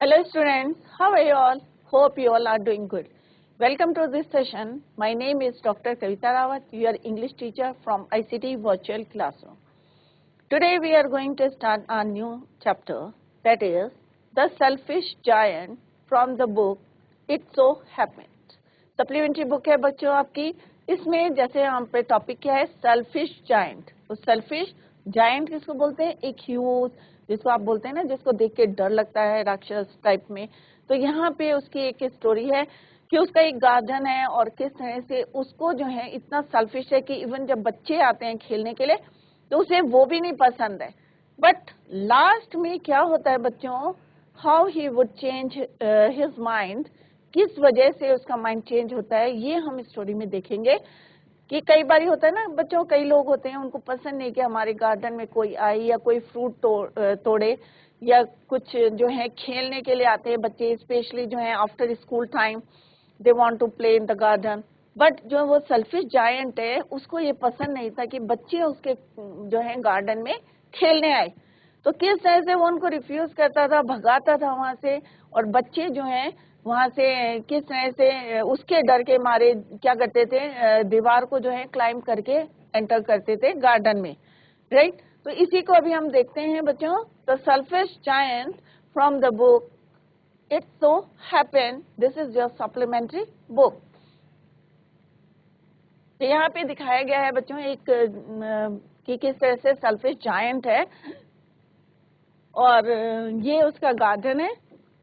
Hello students, how are you all? Hope you all are doing good. Welcome to this session. My name is Dr. Kavita Rawat, your English teacher from ICT Virtual Classroom. Today we are going to start a new chapter, that is The Selfish Giant from the book It So Happened. Supplementary book है बच्चों आपकी. इसमें जैसे हम पे topic क्या है, selfish giant. तो सेल्फिश जायंट किसको बोलते हैं? एक ह्यूज, जिसको आप बोलते हैं ना, जिसको देख के डर लगता है, राक्षस टाइप में. तो यहाँ पे उसकी एक स्टोरी है कि उसका एक गार्डन है और किस तरह से उसको जो है इतना सेल्फिश है कि इवन जब बच्चे आते हैं खेलने के लिए तो उसे वो भी नहीं पसंद है. बट लास्ट में क्या होता है बच्चों, how he would change his mind, किस वजह से उसका माइंड चेंज होता है, ये हम स्टोरी में देखेंगे. कि कई बार होता है ना बच्चों, कई लोग होते हैं उनको पसंद नहीं कि हमारे गार्डन में कोई आए या कोई फ्रूट तोड़े या कुछ जो है खेलने के लिए आते हैं बच्चे, स्पेशली जो है after school time they want to play in the garden. But जो वो सेल्फिश जायंट है उसको ये पसंद नहीं था कि बच्चे उसके जो है गार्डन में खेलने आए. तो किस तरह से वो उनको रिफ्यूज करता था, भगाता था वहां से, और बच्चे जो हैं वहां से किस तरह से उसके डर के मारे क्या करते थे, दीवार को जो है क्लाइंब करके एंटर करते थे गार्डन में, राइट. तो इसी को अभी हम देखते हैं बच्चों, the selfish giant from the book it so happened. This is your supplementary book. तो यहाँ पे दिखाया गया है बच्चों एक कि किस तरह से सेल्फिश जायंट है और ये उसका गार्डन है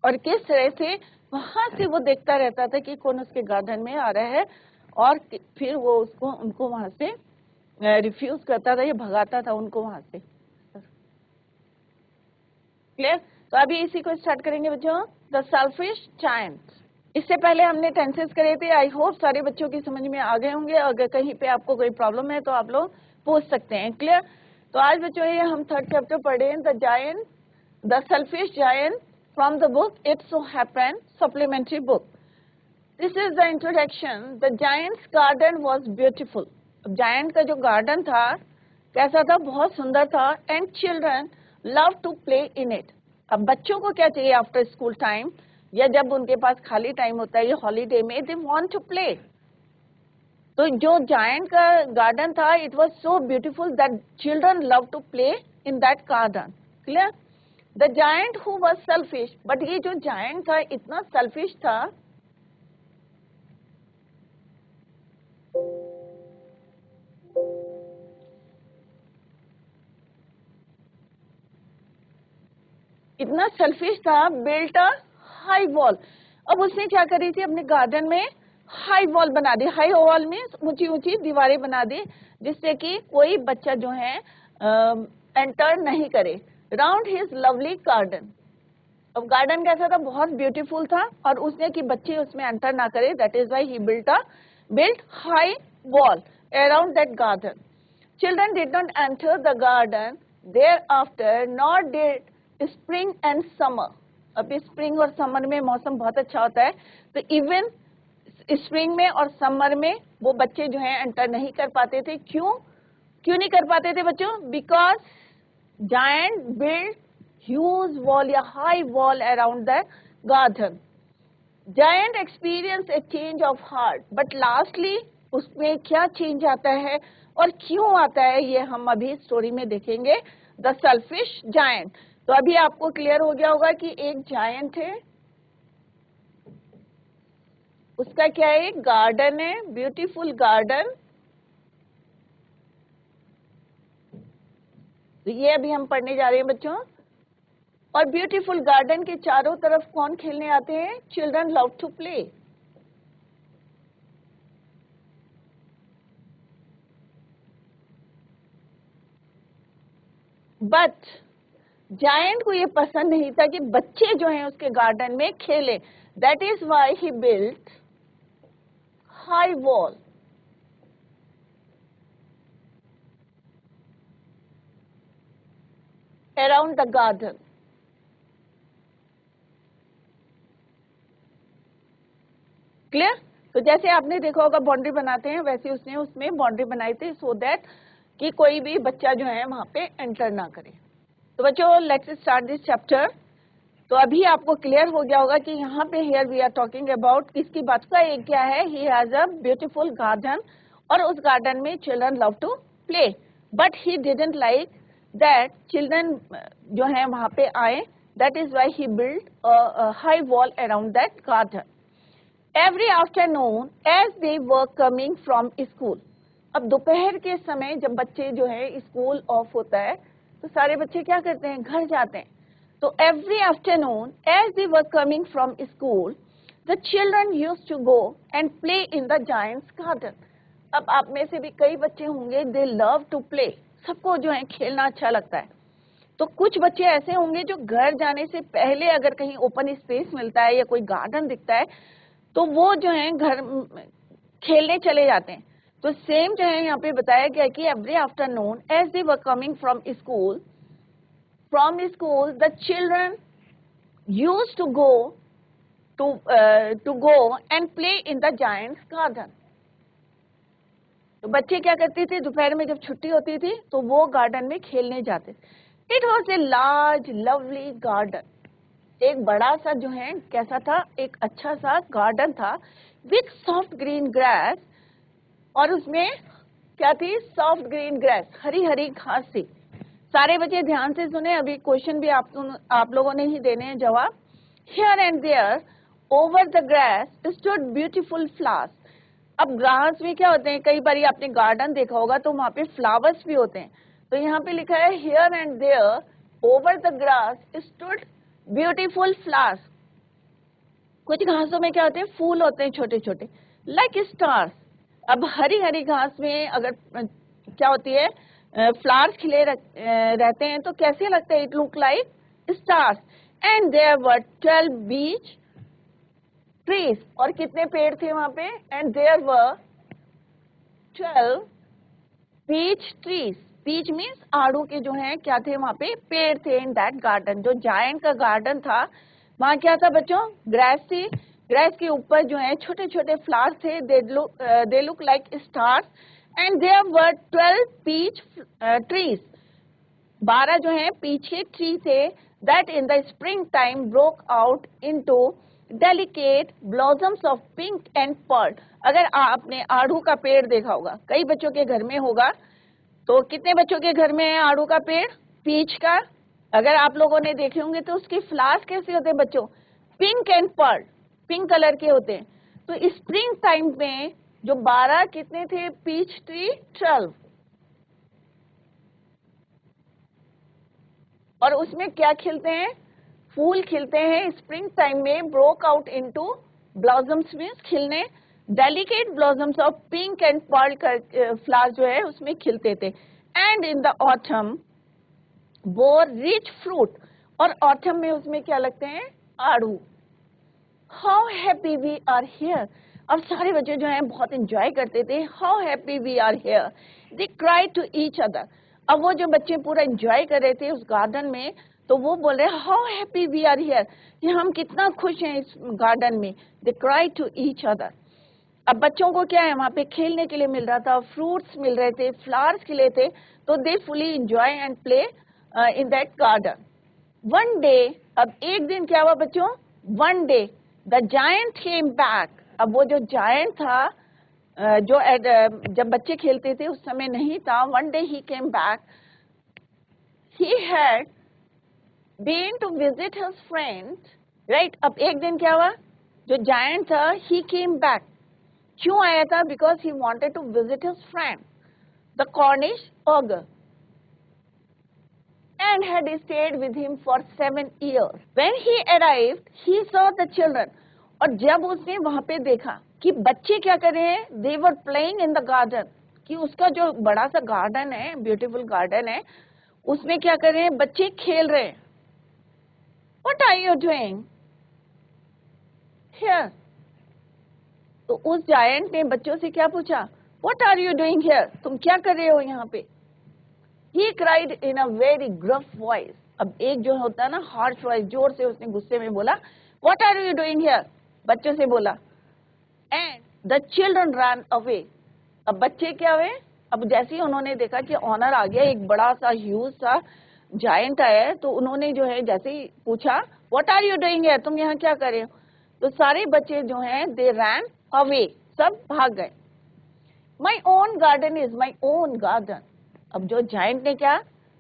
और किस तरह से वहां से वो देखता रहता था कि कौन उसके गार्डन में आ रहा है और फिर वो उनको वहां से रिफ्यूज करता था, ये भगाता था उनको वहां से. क्लियर? तो अभी इसी को स्टार्ट करेंगे बच्चों, द सेल्फिश जायंट. इससे पहले हमने टेंसेस करे थे. आई होप सारे बच्चों की समझ में आ गए होंगे. अगर कहीं पे आपको कोई प्रॉब्लम है तो आप लोग पूछ सकते हैं. क्लियर? तो आज बच्चों ये हम थर्ड चैप्टर पढ़े हैं, the giant, the selfish giant from the book It So Happened, supplementary book. This is the introduction. The giant's garden was beautiful. Giant का जो garden था कैसा था? बहुत सुंदर था. And children love to play in it. अब बच्चों को क्या चाहिए आफ्टर स्कूल टाइम या जब उनके पास खाली टाइम होता है, ये हॉलीडे में, they want to play. तो जो जायंट का गार्डन था, it was so beautiful that children love to play in that garden. Clear? The giant who was selfish, but ये जो giant था इतना selfish था built a high wall. अब उसने क्या करी थी, अपने गार्डन में हाई वॉल बना दी. हाई वॉल में ऊंची ऊंची दीवारें बना दी जिससे कि कोई बच्चा जो है एंटर नहीं करे राउंड हिज लवली गार्डन. अब गार्डन कैसा था? बहुत ब्यूटीफुल था और उसने कि बच्चे उसमें एंटर ना करे, that is why he built high wall around that garden. Children did not enter the garden thereafter, nor did spring and summer. अभी स्प्रिंग और समर में मौसम बहुत अच्छा होता है, तो इवन स्प्रिंग में और समर में वो बच्चे जो है एंटर नहीं कर पाते थे. क्यों नहीं कर पाते थे बच्चों? Because giant build huge wall या high wall around the garden. Giant experienced a change of heart, but lastly उसमें क्या चेंज आता है और क्यों आता है ये हम अभी स्टोरी में देखेंगे. The selfish giant. तो अभी आपको क्लियर हो गया होगा कि एक जायंट है, उसका क्या है, गार्डन है, ब्यूटीफुल गार्डन. तो ये अभी हम पढ़ने जा रहे हैं बच्चों. और ब्यूटीफुल गार्डन के चारों तरफ कौन खेलने आते हैं? Children love to play. But giant को ये पसंद नहीं था कि बच्चे जो हैं उसके गार्डन में खेले. That is why he built high wall around the garden. Clear? तो जैसे आपने देखा होगा बाउंड्री बनाते हैं, वैसे उसने उसमें बाउंड्री बनाई थी सो दैट कि कोई भी बच्चा जो है वहां पे एंटर ना करे. तो बच्चों लेट्स स्टार्ट दिस चैप्टर. तो अभी आपको क्लियर हो गया होगा कि यहाँ पे here we are talking about किसकी बात का, एक क्या है, he has a beautiful garden, और उस गार्डन में children love to play, but he didn't like that children जो है वहां पे आए, that is why he build a high wall around that garden. Every afternoon as they were coming from school, अब दोपहर के समय जब बच्चे जो है स्कूल ऑफ होता है तो सारे बच्चे क्या करते हैं, घर जाते हैं. So every afternoon, as they were coming from school, the children used to go and play in the giant's garden. अब आप में से भी कई बच्चे होंगे, they love to play. सबको जो है खेलना अच्छा लगता है. तो कुछ बच्चे ऐसे होंगे जो घर जाने से पहले अगर कहीं ओपन स्पेस मिलता है या कोई गार्डन दिखता है तो वो जो है घर खेलने चले जाते हैं. तो सेम जो है यहाँ पे बताया गया कि every afternoon as they were coming from school, from school the children used to go and play in the giant's garden. तो बच्चे क्या करते थे, दोपहर में जब छुट्टी होती थी तो वो गार्डन में खेलने जाते. It was a large lovely garden, एक बड़ा सा जो है कैसा था, एक अच्छा सा गार्डन था, विथ सॉफ्ट ग्रीन ग्रास, और उसमें क्या थी, soft green grass, Hari Hari घास थी. सारे बच्चे ध्यान से सुने, अभी क्वेश्चन भी आप लोगों ने ही देने हैं जवाब. Here and there over the grass stood beautiful flowers. अब ग्रास में क्या होते हैं, कई बार आपने गार्डन देखा होगा तो वहां पे फ्लावर्स भी होते हैं. तो यहाँ पे लिखा है here and there over the grass stood beautiful flowers. कुछ घासों में क्या होते हैं, फूल होते हैं छोटे छोटे, लाइक स्टार्स. अब हरी हरी घास में अगर क्या होती है, फ्लावर्स खिले रहते हैं तो कैसे लगता है, it look like stars. And there were 12 peach trees, और कितने पेड़ थे वहां पे, and there were 12 peach trees. Peach means आड़ू के जो है क्या थे वहां पे, पेड़ थे. इन दैट गार्डन, जो जायंट का गार्डन था वहां क्या था बच्चों, ग्रास थी. ग्रास के ऊपर जो है छोटे छोटे फ्लावर्स थे, they look like stars. And there were 12 peach trees. 12 जो है पीछे ट्री थे, that in the spring time broke out into delicate blossoms of pink and pearl. अगर आपने आड़ू का पेड़ देखा होगा, कई बच्चों के घर में होगा, तो कितने बच्चों के घर में है आड़ू का पेड़, पीच का. अगर आप लोगों ने देखे होंगे तो उसके फ्लावर्स कैसे होते हैं बच्चों, pink and Perl, pink colour के होते हैं. तो स्प्रिंग टाइम में जो 12 कितने थे, पीच ट्री 12, और उसमें क्या खिलते हैं, फूल खिलते हैं स्प्रिंग टाइम में. Broke out into blossoms means खिलने, delicate blossoms of pink and pearl flower जो है उसमें खिलते थे. And in the autumn bore rich fruit, और ऑटम में उसमें क्या लगते हैं, आड़ू. How happy we are here. अब सारे बच्चे जो हैं बहुत एंजॉय करते थे. How happy we are here, they cry to each other. अब वो जो बच्चे पूरा एंजॉय कर रहे थे उस गार्डन में, तो वो बोल रहे how happy we are here, कि हम कितना खुश हैं इस गार्डन में. They cry to each other. अब बच्चों को क्या है, वहां पे खेलने के लिए मिल रहा था, फ्रूट्स मिल रहे थे, फ्लावर्स खिले थे, तो they fully enjoy and play in that garden. One day, अब एक दिन क्या हुआ बच्चों, one day the giant came back. अब वो जो जायंट था जो जब बच्चे खेलते थे उस समय नहीं था. One day he came back, he had been to visit his friend, right. अब एक दिन क्या हुआ, जो जायंट था ही केम बैक. क्यों आया था, because he wanted to visit his friend the Cornish ogre, and had stayed with him for 7 years. When he arrived, he saw the children. और जब उसने वहां पे देखा कि बच्चे क्या कर रहे हैं, they were playing in the garden, कि उसका जो बड़ा सा गार्डन है, ब्यूटीफुल गार्डन है, उसमें क्या कर रहे हैं, बच्चे खेल रहे हैं. What are you doing here? तो उस जायंट ने बच्चों से क्या पूछा, What are you doing here? तुम क्या कर रहे हो यहाँ पे. He cried in a very gruff voice. अब एक जो होता है ना हार्श वॉइस, जोर से उसने गुस्से में बोला, What are you doing here? बच्चों से बोला. And the children ran away. अब बच्चे क्या हुए, अब जैसे ही उन्होंने देखा कि ऑनर आ गया, एक बड़ा सा ह्यूज सा जायंट आया तो उन्होंने जो है जैसे ही पूछा what are you doing here, तुम यहाँ क्या कर रहे हो, तो सारे बच्चे जो हैं दे रैन अवे, सब भाग गए। माई own garden is my own garden. अब जो जायंट ने क्या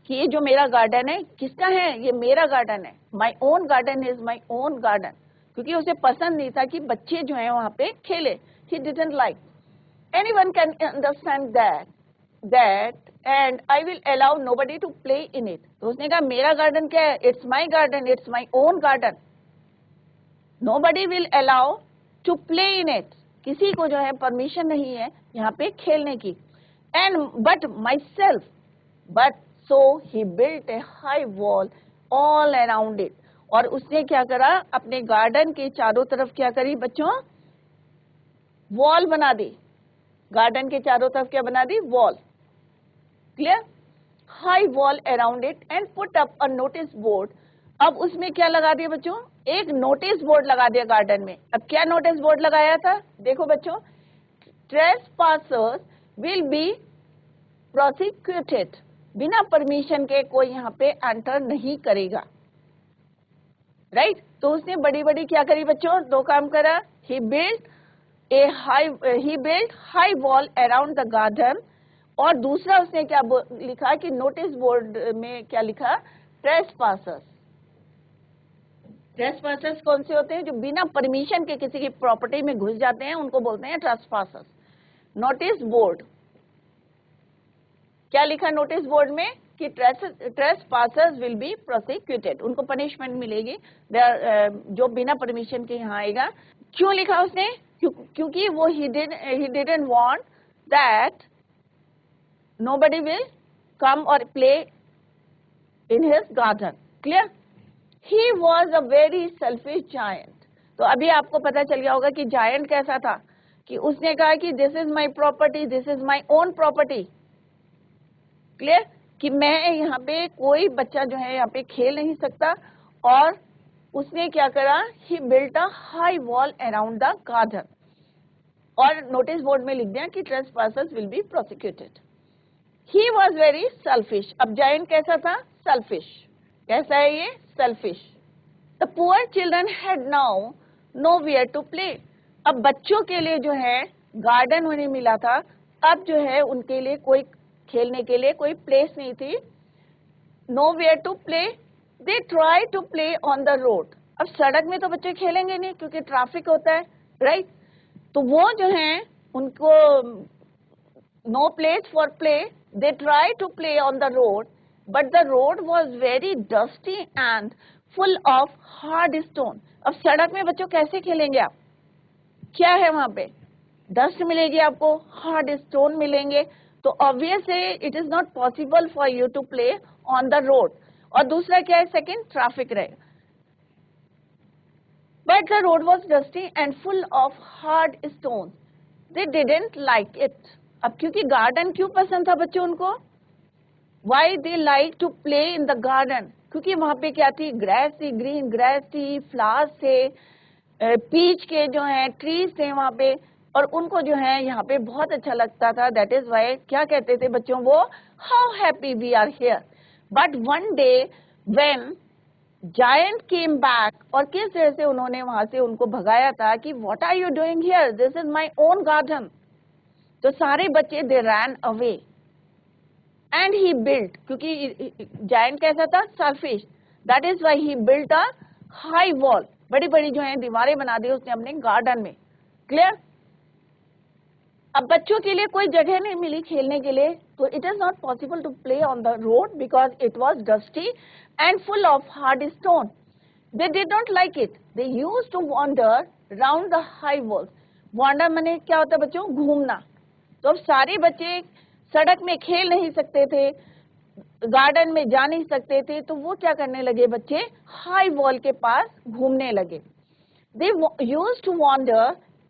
कि ये जो मेरा गार्डन है किसका है, ये मेरा गार्डन है, माई own garden is my own garden, क्योंकि उसे पसंद नहीं था कि बच्चे जो है वहां पे खेले, he didn't like. Anyone can understand that and I will allow nobody to play in it. तो उसने कहा मेरा गार्डन क्या है, it's my garden, it's my own garden, nobody will allow to play in it, किसी को जो है परमिशन नहीं है यहाँ पे खेलने की। And but my self, but so he built A high wall all around it. और उसने क्या करा, अपने गार्डन के चारों तरफ क्या करी बच्चों, वॉल बना दी, गार्डन के चारों तरफ क्या बना दी, wall, clear, high wall around it and put up a notice board. अब उसमें क्या लगा दिया बच्चों, एक नोटिस बोर्ड लगा दिया गार्डन में। अब क्या नोटिस बोर्ड लगाया था, देखो बच्चों, ट्रेसपासर्स विल बी प्रोसिक्यूटेड, बिना परमिशन के कोई यहाँ पे एंटर नहीं करेगा, राइट। तो उसने बड़ी बड़ी क्या करी बच्चों, दो काम करा, he built high wall around the garden, और दूसरा उसने क्या लिखा कि नोटिस बोर्ड में क्या लिखा, ट्रेसपासर्स। ट्रेसपासर्स कौन से होते हैं, जो बिना परमिशन के किसी की प्रॉपर्टी में घुस जाते हैं, उनको बोलते हैं ट्रेसपासर्स। नोटिस बोर्ड क्या लिखा नोटिस बोर्ड में कि ट्रेसपासर्स विल बी प्रोसिक्यूटेड, उनको पनिशमेंट मिलेगी जो बिना परमिशन के यहाँ आएगा। क्यों लिखा उसने, क्योंकि वो he didn't want that nobody will come or play in his garden, clear। he was a very selfish giant। तो अभी आपको पता चल गया होगा कि जायंट कैसा था, कि उसने कहा कि this is my property, this is my own property, clear, कि मैं यहाँ पे कोई बच्चा जो है यहाँ पे खेल नहीं सकता। और उसने क्या करा, he built a high wall around the garden, और नोटिस बोर्ड में लिख दिया कि trespassers will be prosecuted. He was very selfish। अब जायंट कैसा था, selfish, कैसा है ये, selfish। The poor children had now nowhere to play। अब बच्चों के लिए जो है गार्डन उन्हें मिला था, अब जो है उनके लिए कोई खेलने के लिए कोई प्लेस नहीं थी। Nowhere to play, they tried to play on the road। अब सड़क में तो बच्चे खेलेंगे नहीं क्योंकि ट्रैफिक होता है, राइट। तो वो जो है उनको no place for play, they tried to play on the road, but the road was very dusty and full of hard stone। अब सड़क में बच्चों कैसे खेलेंगे आप, क्या है वहां पे, डस्ट मिलेगी आपको, हार्ड स्टोन मिलेंगे, तो obviously it is not possible for you to play on the road. और दूसरा क्या है, सेकंड, ट्रैफिक रहेगा। But the road was dusty and full of hard stone, they didn't like it. अब क्योंकि गार्डन क्यों पसंद था बच्चों उनको, why they like to play in the garden, क्योंकि वहां पे क्या थी, ग्रास थी, ग्रीन ग्रास थी, फ्लावर्स थे, पीच के जो है ट्रीज थे वहां पे, और उनको जो है यहाँ पे बहुत अच्छा लगता था। दैट इज वाई क्या कहते थे बच्चों वो, how happy we are here. But one day when giant came back, और किस तरह से उन्होंने वहां से उनको भगाया था कि what are you doing here, this is my own garden. तो सारे बच्चे they ran away and he built, क्योंकि जायंट कैसा था, selfish, that is why he built a high wall, बड़ी बड़ी जो है दीवारें बना दी उसने अपने गार्डन में, क्लियर। अब बच्चों के लिए कोई जगह नहीं मिली खेलने के लिए, तो it is not possible to play on the road because it was dusty and full of hard stone. They did not like it. They used to wander round the high walls। wander माने क्या होता है बच्चों, घूमना। तो अब सारे बच्चे सड़क में खेल नहीं सकते थे, गार्डन में जा नहीं सकते थे, तो वो क्या करने लगे बच्चे, हाई वॉल के पास घूमने लगे। They used to wander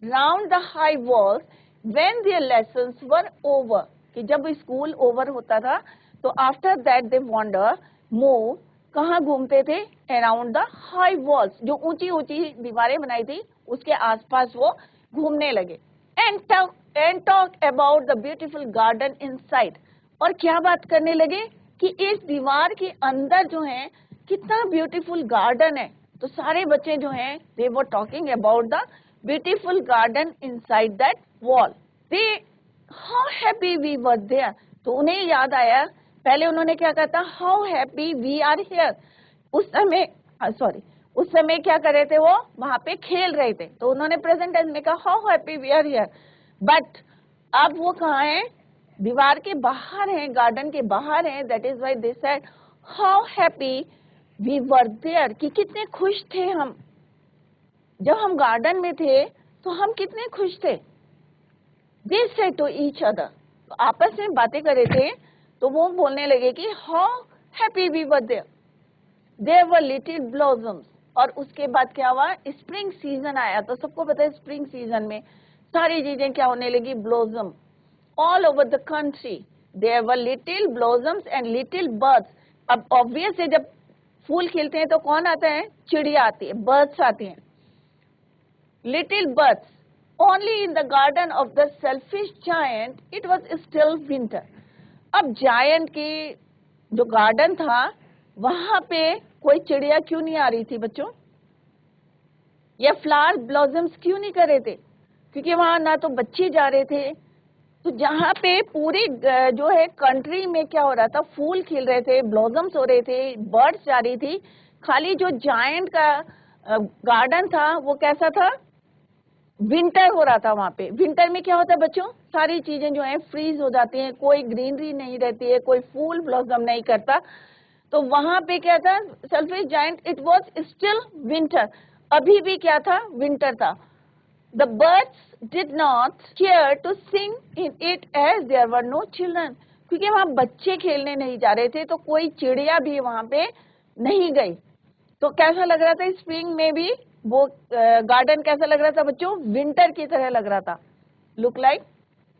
round the high walls when their lessons were over। कि जब स्कूल ओवर होता था तो after that they wander, move, कहाँ घूमते थे, अराउंड द हाई वॉल्स, जो ऊंची ऊंची दीवारें बनाई थी उसके आसपास वो घूमने लगे। And talk about the beautiful garden inside, और क्या बात करने लगे, कि इस दीवार के अंदर जो है कितना ब्यूटीफुल गार्डन है। तो सारे बच्चे जो हैं they were talking about the beautiful garden inside that wall. They how happy we were there. तो उन्हें याद आया, पहले उन्होंने क्या कहा था, how happy we are here. उस समय क्या कर रहे थे, वो वहां पे खेल रहे थे, तो उन्होंने प्रेजेंट टेंस में कहा how happy we are here. But अब वो कहाँ है, दीवार के बाहर हैं, गार्डन के बाहर हैं। That is why they said how happy we were there, कि कितने खुश थे हम जब हम गार्डन में थे, तो हम कितने खुश थे। They said to each other, तो आपस में बातें कर रहे थे, तो वो बोलने लगे कि how happy we were there, there were little blossoms. और उसके बाद क्या हुआ, स्प्रिंग सीजन आया। तो सबको पता है स्प्रिंग सीजन में सारी चीजें क्या होने लगी, blossom all over the country. There were little blossoms and little birds. अब ऑब्वियस है, जब फूल खिलते हैं तो कौन आता है, चिड़िया आती है, बर्ड्स आती हैं, little birds. Only in the garden of the selfish giant it was still winter. अब जायंट की जो गार्डन था वहां पे कोई चिड़िया क्यों नहीं आ रही थी बच्चों, या फ्लावर ब्लॉसम्स क्यों नहीं कर रहे थे, क्योंकि वहां ना तो बच्चे जा रहे थे। तो जहाँ पे पूरी जो है कंट्री में क्या हो रहा था, फूल खिल रहे थे, ब्लॉसम्स हो रहे थे, बर्ड्स जा रही थी, खाली जो जायंट का गार्डन था वो कैसा था, विंटर हो रहा था वहां पे। विंटर में क्या होता है बच्चों, सारी चीजें जो है फ्रीज हो जाती हैं, कोई ग्रीनरी नहीं रहती है, कोई फूल ब्लॉसम नहीं करता। तो वहां पे क्या था, selfish giant, it was still winter, अभी भी क्या था, विंटर था। The birds did not care to sing in it as there were no children, क्योंकि वहां बच्चे खेलने नहीं जा रहे थे, तो कोई चिड़िया भी वहां पे नहीं गई। तो कैसा लग रहा था, स्प्रिंग में भी वो गार्डन कैसा लग रहा था बच्चों, विंटर की तरह लग रहा था। Look like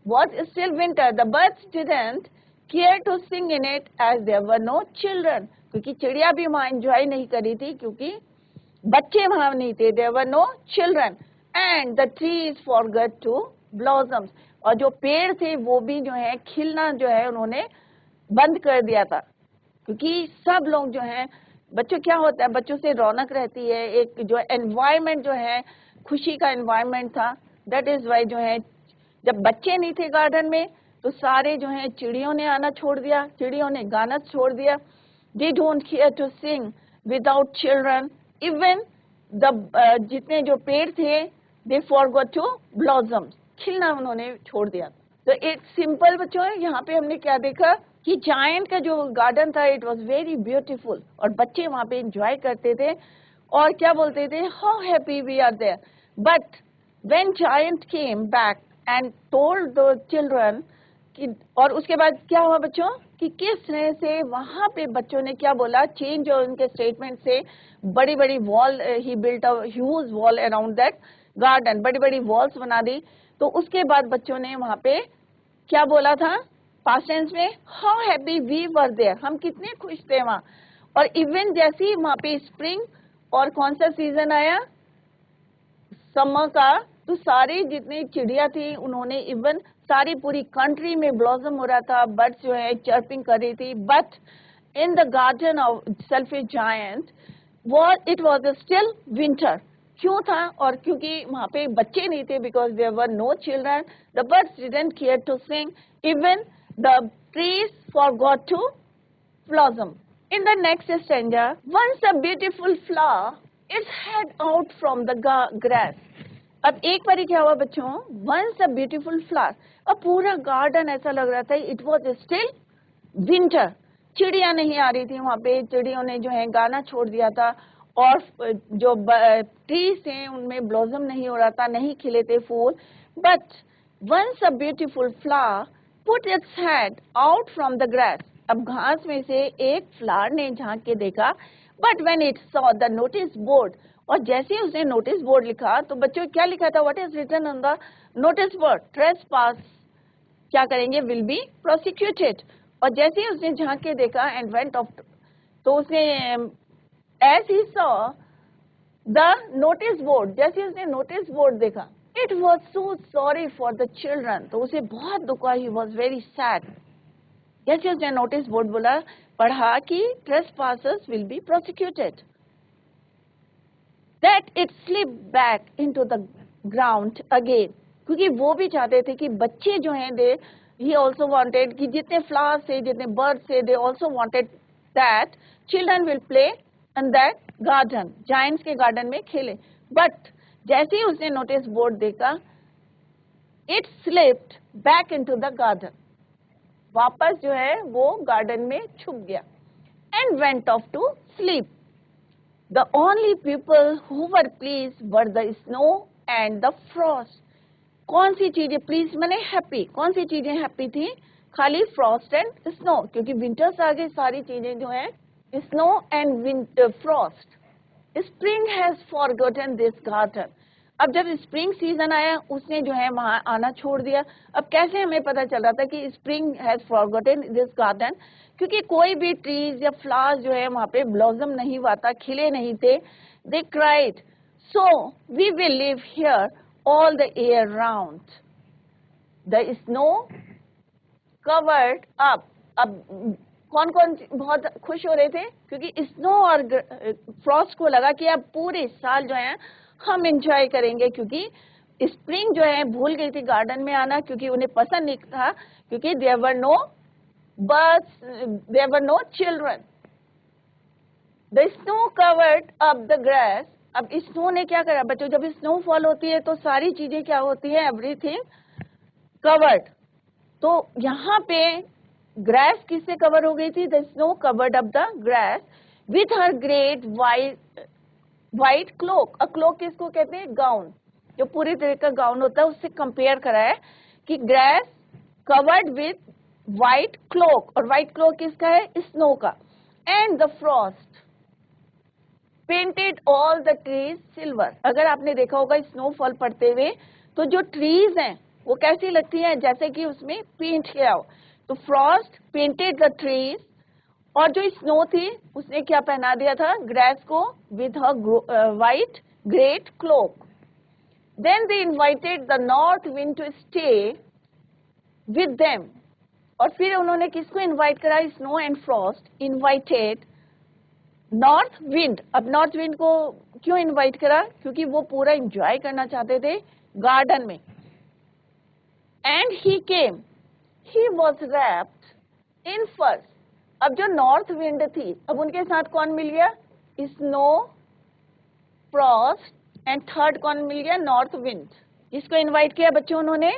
was still winter. The birds didn't care to sing in it as there were no children. क्योंकि चिड़िया भी वहां एंजॉय नहीं करी थी, क्योंकि बच्चे वहां नहीं थे, there were no children. And the trees forgot to blossom. और जो पेड़ थे वो भी जो है खिलना जो है उन्होंने बंद कर दिया था, क्योंकि सब लोग जो है, बच्चों क्या होता है, बच्चों से रौनक रहती है, एक जो एनवायरमेंट जो है खुशी का एनवायरमेंट था। दैट इज वाई जो है जब बच्चे नहीं थे गार्डन में, तो सारे जो है चिड़ियों ने आना छोड़ दिया, चिड़ियों ने गाना छोड़ दिया। They don't care to sing without children, even the जितने जो पेड़ थे दे फॉरगॉट टू ब्लॉसम, खिलना उन्होंने छोड़ दिया। तो एक सिंपल बच्चों है, यहाँ पे हमने क्या देखा कि जायंट का जो गार्डन था इट वाज वेरी ब्यूटीफुल, और बच्चे वहां पे एंजॉय करते थे और क्या बोलते थे, how happy we are there. But when giant came back and told the children कि, और उसके बाद क्या हुआ बच्चों, कि किस तरह से वहां पे बच्चों ने क्या बोला, चेंज और उनके स्टेटमेंट से बड़ी बड़ी wall, he built a huge wall around that garden, बड़ी बड़ी वॉल्स बना दी। तो उसके बाद बच्चों ने वहां पे क्या बोला था, पास्ट टेंस में, how happy we were there, हम कितने खुश थे वहां। और इवन जैसे ही वहां पे स्प्रिंग और कौन सा सीजन आया, समर का, तो सारी जितनी चिड़िया थी उन्होंने, इवन सारी पूरी कंट्री में ब्लॉसम हो रहा था, बर्ड्स जो है चर्पिंग कर रही थी। But in the garden of selfish giant it was still winter. क्यों था, और क्योंकि वहां पे बच्चे नहीं थे, because there were no children, the birds didn't care to sing, even the trees forgot to blossom. In the next stanza, once a beautiful flower is head out from the grass. अब एक बार क्या हुआ बच्चों, once a beautiful flower, अब पूरा garden ऐसा लग रहा था, it was still winter, चिड़िया नहीं आ रही थी वहां पे, चिड़ियों ने जो है गाना छोड़ दिया था, और जो ट्रीज थे उनमें ब्लॉसम नहीं हो रहा था, नहीं खिले थे फूल। But once a beautiful flower put its head out from the grass, अब घास में से एक फ्लावर ने झांक के देखा, but when it saw the notice board, और जैसे ही उसने नोटिस बोर्ड लिखा, तो बच्चों क्या लिखा था, what is written on the notice board, trespass क्या करेंगे, विल बी प्रोसिक्यूटेड। और जैसे ही उसने झांक के देखा एंड वेंट ऑफ, तो उसने as he saw the notice board, जैसे ही उसने नोटिस बोर्ड देखा, it was so sorry for the children, तो उसे बहुत दुख हुआ, ही वॉज वेरी सैड। जैसे उसने नोटिस बोर्ड बोला, पढ़ा कि trespassers will be prosecuted, that it slipped back into the ground again, क्योंकि वो भी चाहते थे कि बच्चे जो हैं दे he also wanted कि जितने flowers थे, जितने birds थे, they also wanted that children will play in that garden, giants के garden में खेले. But जैसे ही उसने notice board देखा, it slipped back into the garden, वापस जो है वो garden में छुप गया, and went off to sleep. The only people who were pleased were the snow and the frost. कौन सी चीजें प्लीज मैंने हैप्पी, कौन सी चीजें हैप्पी थी? खाली फ्रॉस्ट एंड स्नो, क्योंकि विंटर्स आ गए, सारी चीजें जो है snow and winter Frost. Spring has forgotten this garden. अब जब स्प्रिंग सीजन आया उसने जो है वहां आना छोड़ दिया. अब कैसे हमें पता चल रहा था कि spring has forgotten this garden? क्योंकि कोई भी ट्रीज या फ्लावर्स जो है वहां पे ब्लॉसम नहीं हुआ था, खिले नहीं थे. They cried, so we will live here all the year round. The snow covered up. अब कौन कौन बहुत खुश हो रहे थे क्योंकि स्नो और फ्रॉस्ट को लगा कि अब पूरे साल जो है हम एंजॉय करेंगे, क्योंकि स्प्रिंग जो है भूल गई थी गार्डन में आना, क्योंकि उन्हें पसंद नहीं था, क्योंकि there were no birds, there were no children. The snow covered up the grass. अब स्नो ने क्या करा बच्चों, जब स्नोफॉल होती है तो सारी चीजें क्या होती है, एवरीथिंग कवर्ड. तो यहाँ पे ग्रास किससे कवर हो गई थी? The snow covered up the grass with her great white cloak. A cloak किसको कहते हैं? गाउन. जो पूरी तरह का गाउन होता है उससे कंपेयर करा है कि grass covered with white cloak, और वाइट क्लोक किसका है? स्नो का. And the frost painted all the trees silver. अगर आपने देखा होगा स्नोफॉल पड़ते हुए तो जो ट्रीज हैं वो कैसी लगती हैं, जैसे कि उसमें पेंट किया हो. तो फ्रॉस्ट पेंटेड द ट्रीज, और जो स्नो थी उसने क्या पहना दिया था? ग्रास को with her white great cloak. Then they invited the north wind to stay with them. और फिर उन्होंने किसको इनवाइट करा? Snow and frost invited north wind. अब नॉर्थ विंड को क्यों इनवाइट करा? क्योंकि वो पूरा एंजॉय करना चाहते थे गार्डन में. And he came, he was wrapped in फर्स. अब जो नॉर्थ विंड थी, अब उनके साथ कौन मिल गया? स्नो, फ्रॉस्ट एंड थर्ड कौन मिल गया? North wind. इसको इनवाइट किया बच्चों उन्होंने,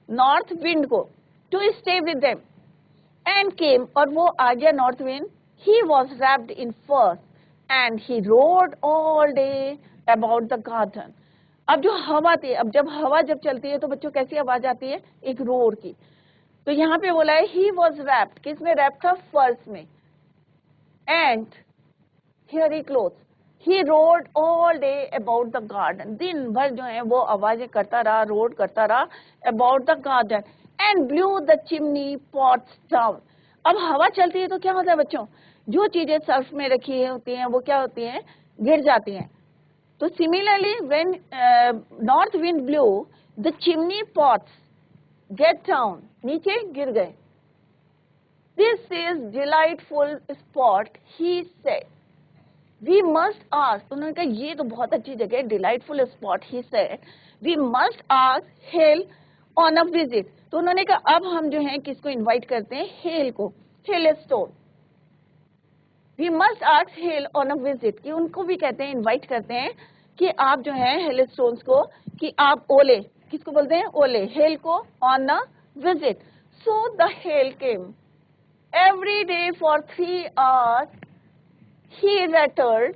नॉर्थ विंड को, to stay with them. And came, और वो आ गया north wind. He was wrapped in furs and he rode all day about the garden. अब जो हवा थी, अब जब हवा जब चलती है तो बच्चों कैसी आवाज आती है? एक रोर की. तो यहाँ पे बोला है he was wrapped. किस में रैप था? फर्स में. and hairy clothes. He rode all day about the garden. दिन भर जो है वो आवाजें करता रहा, रोड करता रहा about the garden and blew the chimney pots down. अब हवा चलती है तो क्या होता है बच्चों? जो चीजें सर्फ में रखी होती हैं वो क्या होती हैं? गिर जाती हैं. तो similarly when north wind blew, the chimney pots get down, नीचे गिर गए. This is delightful spot, he said. We must ask. उन्होंने कहा ये तो बहुत अच्छी जगह है, delightful spot, he said. We must ask Hale on a visit. तो उन्होंने कहा अब हम जो है किसको इनवाइट करते हैं? हेल को, hailstone. We must ask Hale on a visit. कि उनको भी कहते हैं, इनवाइट करते हैं कि आप जो है हेलस्टोन्स को, कि आप ओले, किसको बोलते हैं? ओले. हेल को on a visit. So the Hale came. Every day for 3 hours he rattled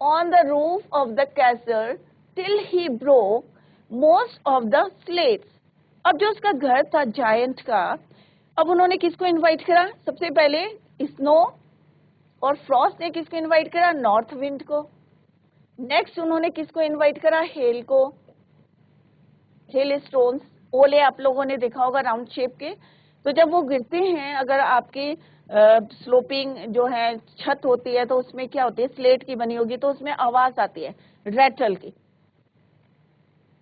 on the roof of the castle till he broke most of the slates. अब जो उसका घर था जायंट का, अब उन्होंने किसको इनवाइट करा? सबसे पहले स्नो और फ्रॉस्ट ने किसको इनवाइट करा? नॉर्थ विंड को. नेक्स्ट उन्होंने किसको इनवाइट करा? हेल को. हेल स्टोन्स, ओले आप लोगों ने देखा होगा राउंड शेप के. तो जब वो गिरते हैं, अगर आपकी स्लोपिंग जो है छत होती है तो उसमें क्या होती है? स्लेट की बनी होगी तो उसमें आवाज आती है रैटल की.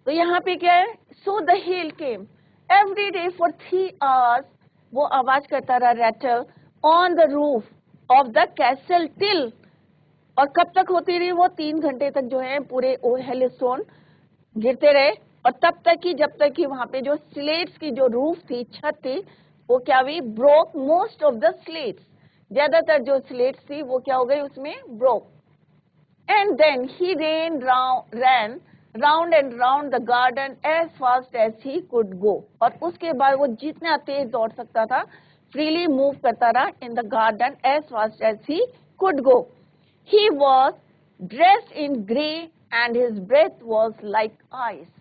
तो यहाँ पे क्या है? So the hail came every day for 3 hours. वो आवाज करता रहा rattle on the roof of the castle till, और कब तक होती रही वो, 3 घंटे तक जो है पूरे हेलस्टोन गिरते रहे, और तब तक कि जब तक कि वहां पे जो स्लेट्स की जो रूफ थी, छत थी, वो क्या हुई, broke most of the slates, ज्यादातर जो स्लेट्स थी वो क्या हो गई, उसमें broke. And then he ran round and round the garden as fast as he could go, और उसके बाद वो जितना तेज दौड़ सकता था, फ्रीली मूव करता रहा इन the garden as fast as he could go. He was dressed in grey and his breath was like ice.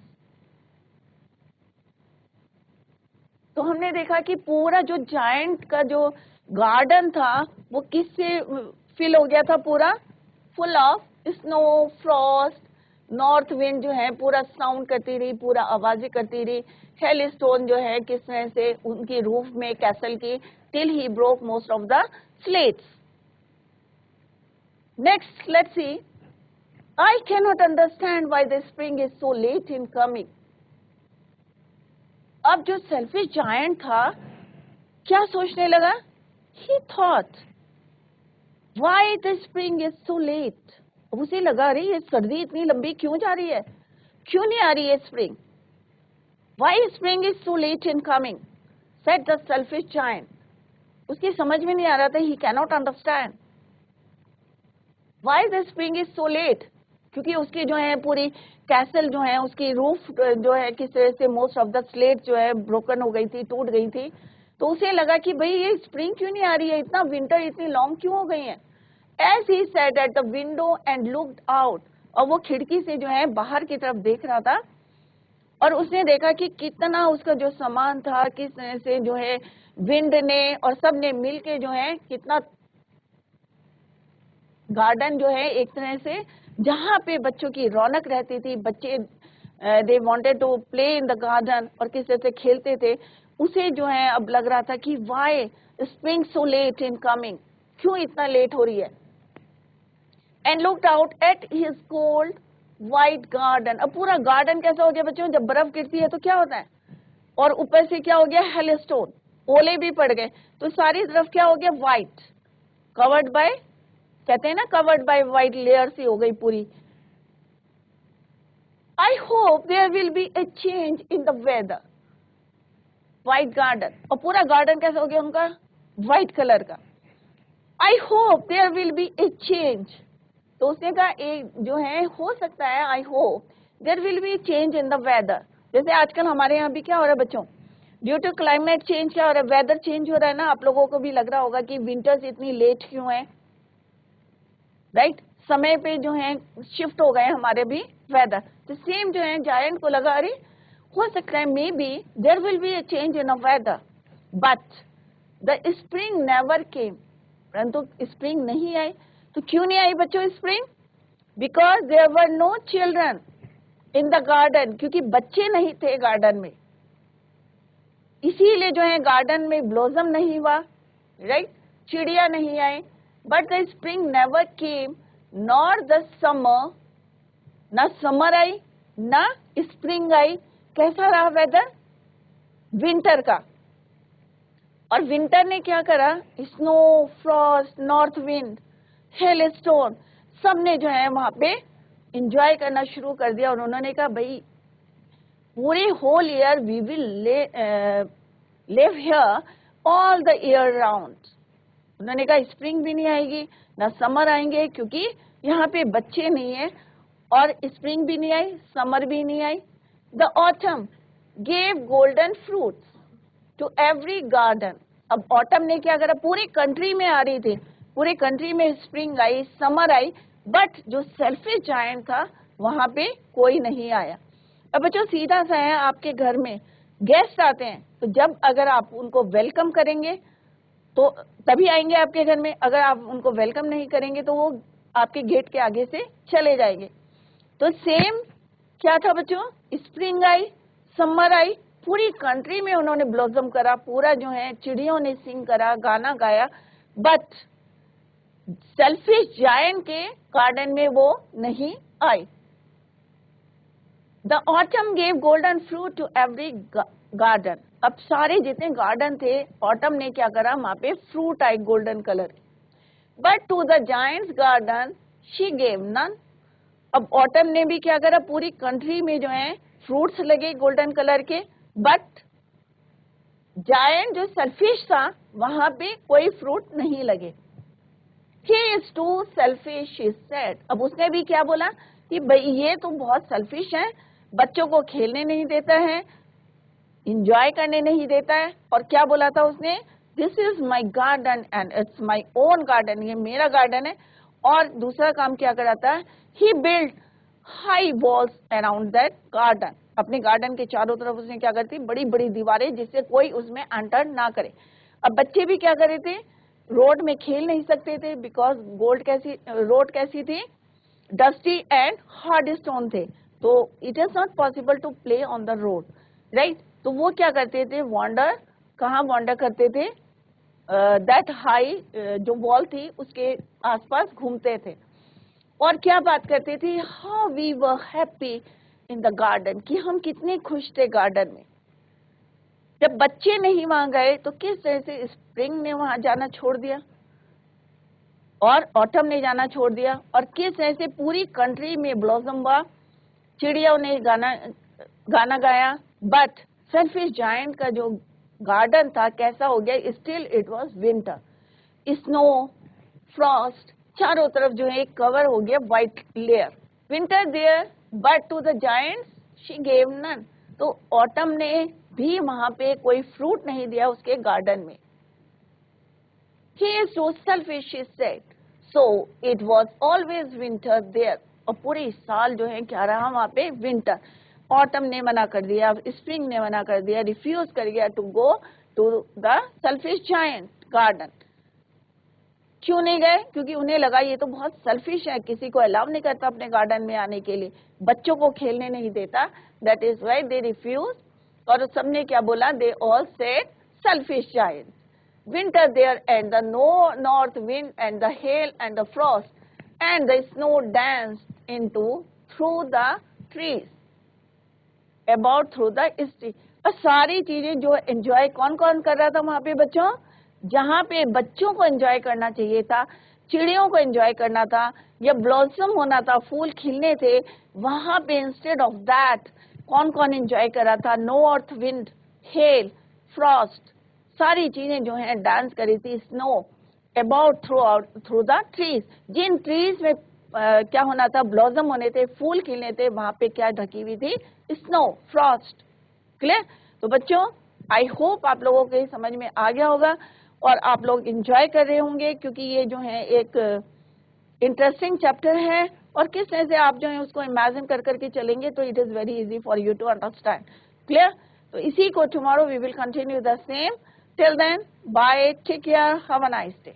तो हमने देखा कि पूरा जो जायंट का जो गार्डन था वो किससे फिल हो गया था, पूरा full of snow, Frost, north wind जो है पूरा साउंड करती रही, पूरा आवाजें करती रही, हेल स्टोन जो है किस तरह से उनकी रूफ में कैसल की, till he broke most of the slates. Next let's see. I cannot understand why the spring is so late in coming. अब जो सेल्फिश जायंट था क्या सोचने लगा, he thought why the spring is so late. उसे लगा रही है सर्दी इतनी लंबी क्यों जा रही है, क्यों नहीं आ रही है spring. Why spring is so late in coming, said the selfish giant. उसकी समझ में नहीं आ रहा था, he cannot understand why the spring is so late, क्योंकि उसकी जो है पूरी कैसल जो है उसकी रूफ जो है किस तरह से मोस्ट ऑफ द स्लेट जो है ब्रोकन हो गई थी, टूट गई थी. तो उसे लगा कि भाई ये स्प्रिंग क्यों नहीं आ रही है, इतना विंटर इतनी लॉन्ग क्यों हो गई है. As he sat at the window and looked out, और वो खिड़की से जो है बाहर की तरफ देख रहा था, और उसने देखा कि कितना उसका जो सामान था किस तरह से जो है विंड ने और सब ने मिलके जो है कितना गार्डन जो है एक तरह से जहाँ पे बच्चों की रौनक रहती थी, बच्चे they wanted to play in the garden और किस तरह से खेलते थे, उसे जो है अब लग रहा था कि why spring so let in coming, क्यों इतना लेट हो रही है. And looked out at his cold white garden. अब पूरा गार्डन कैसा हो गया बच्चों, जब बर्फ गिरती है तो क्या होता है, और ऊपर से क्या हो गया, हेलस्टोन, ओले भी पड़ गए, तो सारी तरफ क्या हो गया, व्हाइट, कवर्ड बाय, कहते हैं ना कवर्ड बाय व्हाइट लेयर सी हो गई पूरी. I hope there will be a change in the weather. White garden, और पूरा गार्डन कैसा हो गया उनका, व्हाइट कलर का. I hope there will be a change. तो उसने कहा एक जो है हो सकता है, I hope there will be change in the weather. जैसे आजकल हमारे यहाँ भी क्या हो रहा है बच्चों, ड्यू टू क्लाइमेट चेंज क्या हो रहा है, वेदर चेंज हो रहा है ना. आप लोगों को भी लग रहा होगा कि विंटर्स इतनी लेट क्यों है, राइट, समय पे जो है शिफ्ट हो गए हमारे भी वेदर. तो सेम जो है जायंट को लगा रही हो सकता है may be there will be a change in a weather, but the spring never came. परंतु स्प्रिंग नहीं आई. तो क्यों नहीं आई बच्चों spring, because there were no children in the garden, क्योंकि बच्चे नहीं थे गार्डन में, इसीलिए जो है गार्डन में ब्लॉसम नहीं हुआ, राइट, चिड़िया नहीं आई. But the spring never came nor the summer, ना समर आई ना स्प्रिंग आई. कैसा रहा वेदर, विंटर का. और विंटर ने क्या करा, snow, Frost, north wind, hello stone, सब ने जो है वहां पे एंजॉय करना शुरू कर दिया. और उन्होंने कहा भाई पूरे whole year we will live here all the year round. उन्होंने कहा स्प्रिंग भी नहीं आएगी ना समर आएंगे, क्योंकि यहाँ पे बच्चे नहीं है, और स्प्रिंग भी नहीं आई, समर भी नहीं आई. The autumn gave golden fruits to every garden. अब ऑटम ने क्या करा, पूरी कंट्री में आ रही थी, पूरे कंट्री में spring I, summer I, but जो सेल्फिश जायंट था वहां पे कोई नहीं आया. अब बच्चों सीधा सा है, आपके घर में गेस्ट आते हैं तो जब अगर आप उनको वेलकम करेंगे तो तभी आएंगे आपके घर में, अगर आप उनको वेलकम नहीं करेंगे तो वो आपके गेट के आगे से चले जाएंगे. तो सेम क्या था बच्चों, स्प्रिंग आई, समर आई, पूरी कंट्री में उन्होंने ब्लॉसम करा, पूरा जो है चिड़ियों ने सिंग करा, गाना गाया, बट सेल्फिश जायंट के गार्डन में वो नहीं आई. The autumn gave golden fruit to every garden. अब सारे जितने गार्डन थे, ऑटम ने क्या करा, वहां पे फ्रूट आए golden colour. but to the giant's garden she gave none. अब ऑटम ने भी क्या करा, पूरी कंट्री में जो है फ्रूट्स लगे गोल्डन कलर के, बट जायंट जो सेल्फिश था वहां पे कोई फ्रूट नहीं लगे. He is too selfish, she said. अब उसने भी क्या बोला कि भाई ये तो बहुत सेल्फिश है, बच्चों को खेलने नहीं देता है, इंजॉय करने नहीं देता है. और क्या बोला था उसने, this is my garden and it's my own garden, ये मेरा गार्डन है. और दूसरा काम क्या करा था, he build high walls around that garden. अपने गार्डन के चारों तरफ उसने क्या करती, बड़ी बड़ी दीवारें जिससे कोई उसमें एंटर ना करे. अब बच्चे भी क्या कर रहे थे, रोड में खेल नहीं सकते थे, बिकॉज रोड कैसी थी, डस्टी एंड हार्ड स्टोन थे, तो it is not possible to play on the road, right. तो वो क्या करते थे, वॉन्डर, कहाँ वॉन्डर करते थे, दैट हाई जो वॉल थी उसके आसपास घूमते थे. और क्या बात करते थे, how we were happy in the garden, कि हम कितने खुश थे गार्डन में. जब बच्चे नहीं वहां गए तो किस तरह से स्प्रिंग ने वहां जाना छोड़ दिया और ऑटम ने जाना छोड़ दिया, और किस तरह से पूरी कंट्री में ब्लॉसम हुआ, चिड़ियों ने गाना गाया. बट सेल्फिश जायंट का जो गार्डन था कैसा हो गया, still it was winter. Snow, frost, चारों तरफ जो है कवर हो गया white layer. Winter there but to the giants she gave none. तो ऑटम ने भी वहां पे कोई फ्रूट नहीं दिया उसके गार्डन में. He is so selfish, she said. So it was always winter there. और पूरे साल जो है क्या रहा वहां पे, विंटर. ऑटम ने मना कर दिया, स्प्रिंग ने मना कर दिया, रिफ्यूज कर गया to go to the selfish giant garden. क्यों नहीं गए, क्योंकि उन्हें लगा ये तो बहुत सेल्फिश है, किसी को अलाउ नहीं करता अपने गार्डन में आने के लिए, बच्चों को खेलने नहीं देता. That is why they refuse. और सबने क्या बोला, they all said selfish giant. Winter there and the north wind and the hail and the frost and the snow danced into through the trees, about through the street. और सारी चीजें जो enjoy कौन कौन कर रहा था वहां पे बच्चों, जहाँ पे बच्चों को एंजॉय करना चाहिए था, चिड़ियों को एंजॉय करना था, या ब्लॉसम होना था, फूल खिलने थे, वहां पे इंस्टेड ऑफ दैट कौन कौन एंजॉय कर रहा था, नॉर्थ विंड, हेल, फ्रॉस्ट, सारी चीजें जो है डांस करी थी. Snow about through the trees, जिन ट्रीज में क्या होना था, ब्लॉसम होने थे, फूल खिलने थे, वहां पे क्या ढकी हुई थी, स्नो, फ्रॉस्ट. क्लियर. तो बच्चों आई होप आप लोगों के समझ में आ गया होगा और आप लोग एंजॉय कर रहे होंगे, क्योंकि ये जो है एक इंटरेस्टिंग चैप्टर है, और किस तरह से आप जो है उसको इमेजिन कर करके चलेंगे तो it is very easy for you to understand. Clear. तो इसी को tomorrow we will continue the same. Till then, bye, take care, have a nice day.